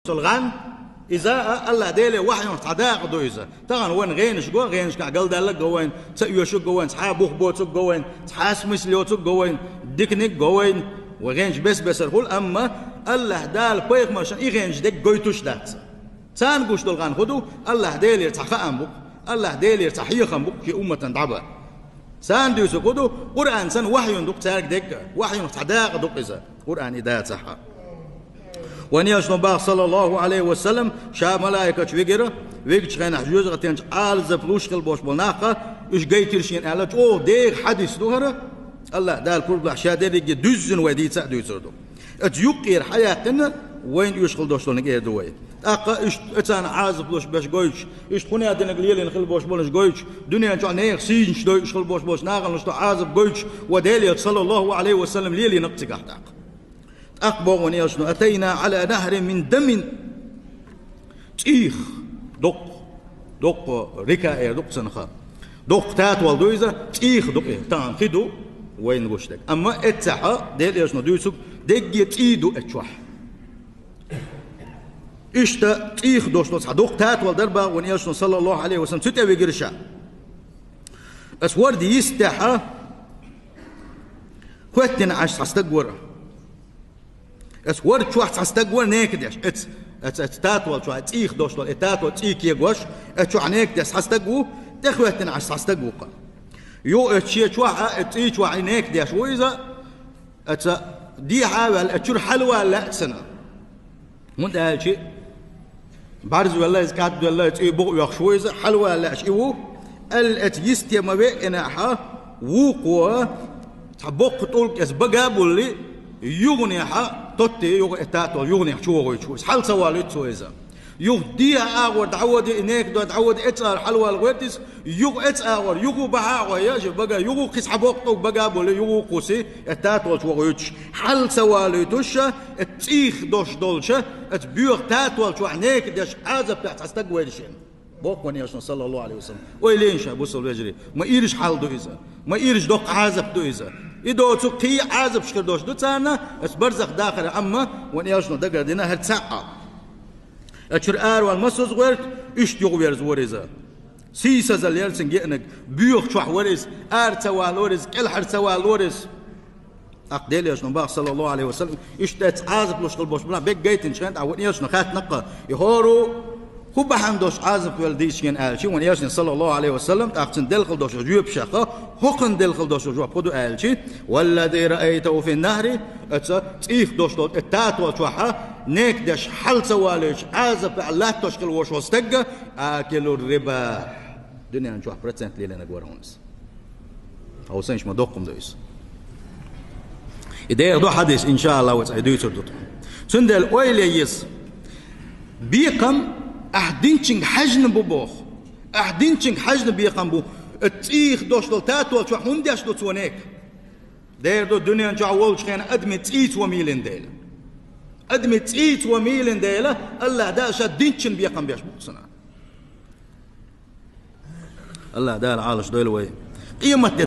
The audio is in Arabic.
الغن إذا الله ديله وحي تعداق دو إذا طبعا وين غينش جو غينش كعقل دلك جوين سيوشك جوين صحابه بوتك جوين صحاس مسليوتك جوين ديكنيك جوين وغينش بس الكل أما الله دال بيخ ماشان إغينش ديك جويتوش دات سان قوش دلغان خدو الله ديله تحقق بك الله ديله تحيخ بك في أمة دعبة سان ديوسو خدو قرآن سان وحي دوك تارك ديك وحي تعداق دوك إذا قرآن إذا صحا ونياش نباغ صلى الله عليه وسلم شاب ملائكة ويجرا ويجش غين حجوز غتينش آل زفلوش كل بولناقة إيش جاي ترشين على أوه دير حديث دوهرة الله دال كل بحشا دير يجي دزن ودي تسع دويسردو أتيقير حياتنا وين يشغل دوشلون يجي دوي أقا إيش أتان عازف لوش باش جويش إيش تخوني هادنا قليل نخل بوش بولش جويش دنيا جا نير سينش دو يشغل بوش ناغل نشتو عازف جويش وديلي صلى الله عليه وسلم ليلي نقتك أحتاق أكبر ونيشنو أتينا على نهر من دم تيخ دق ركاء دق سنخا دق تات والدويزة تيخ دق تان خدو وين وشتك أما اتسحا ديل يشنو دويسوك دقي تيدو اتشوح إشتا تيخ دوشنو صح دق تات والدربا ونيشنو صلى الله عليه وسلم ستة ويقرشا أسور دي يستحا كوتن عش تستقورا اس ورد شو استقوا نيكدش اتس تاتول شو اتيخ دوشلو اتاتو تيك يغوش اتشو نيكدش استقوا تخوتن عش استقوا يو اتشي شو اتي شو نيكدش وإذا ات دي حاول اتشر حلوه لا سنه من ده شيء بارز والله زكات والله تي بو يخشو إذا حلوه لا شيء ال اتيست ما بي انها وقوا تبوق طول اس بغابولي يغني حق توتي يغ اتاتو يغني شو حل سواليت سو إذا يغ دي أغور تعود إنك دو تعود إتسار حلوة الغوتيس يغ إتسار يغ بها وياج بقى يغ قيس حبوقتو بقى بولي يغ قوسي اتاتو شو غوتش حل سواليتوش اتيخ دوش دولشة اتبيوغ تاتو شو عنيك داش عازب تحت استقويلشين بوك ونياشنا صلى الله عليه وسلم ويلينشا بوصل ويجري ما إيرش حال دو إذا ما إيرش دوق عازب دو إذا إذا تقي عازب شكر دوش دو تانا اس برزخ داخل أما ونياشنا دقر دينا هرتساقا أشر والمسوز غيرت إيش يغوير زوريزا سيسا زليرسن جئنك بيوخ شوح وريز سوال وريز كل سوال وريز أقديل ياشنا باق صلى الله عليه وسلم إيش تتعازب لوش قلبوش بلا بيك جيتن شانت عوان ياشنا خات نقا يهورو هو بحندوش عازب والديش ين آلشي وان ياشن صلى الله عليه وسلم تأخذن دلخل دوش جوب شقة هقن دلخل دوش جوب خدو آلشي والذي رأيته في النهر تيخ دوش دوت التات وشوحة نيك داش حل سواليش عازب الله تشكل وش وستقى آكلوا الربا دنيا نشوح برسنت ليلة نقوار هونس أو سنش ما دوقم دويس إذا يغدو حديث إن شاء الله وتعيدو يسردوتو سندل أويلي يس بيقم أحدينشين حجن ببوخ أحدينشين حجن بيقم بو التيخ دوش دول تاتول شو هنديش دو تونيك دير دو دنيا نجاولش خين أدمي تيت وميلين ديلا أدمي تيت وميلين ديلا الله دا شدينشين بيقم بيش بوصنا الله دا العالش دول وي قيمة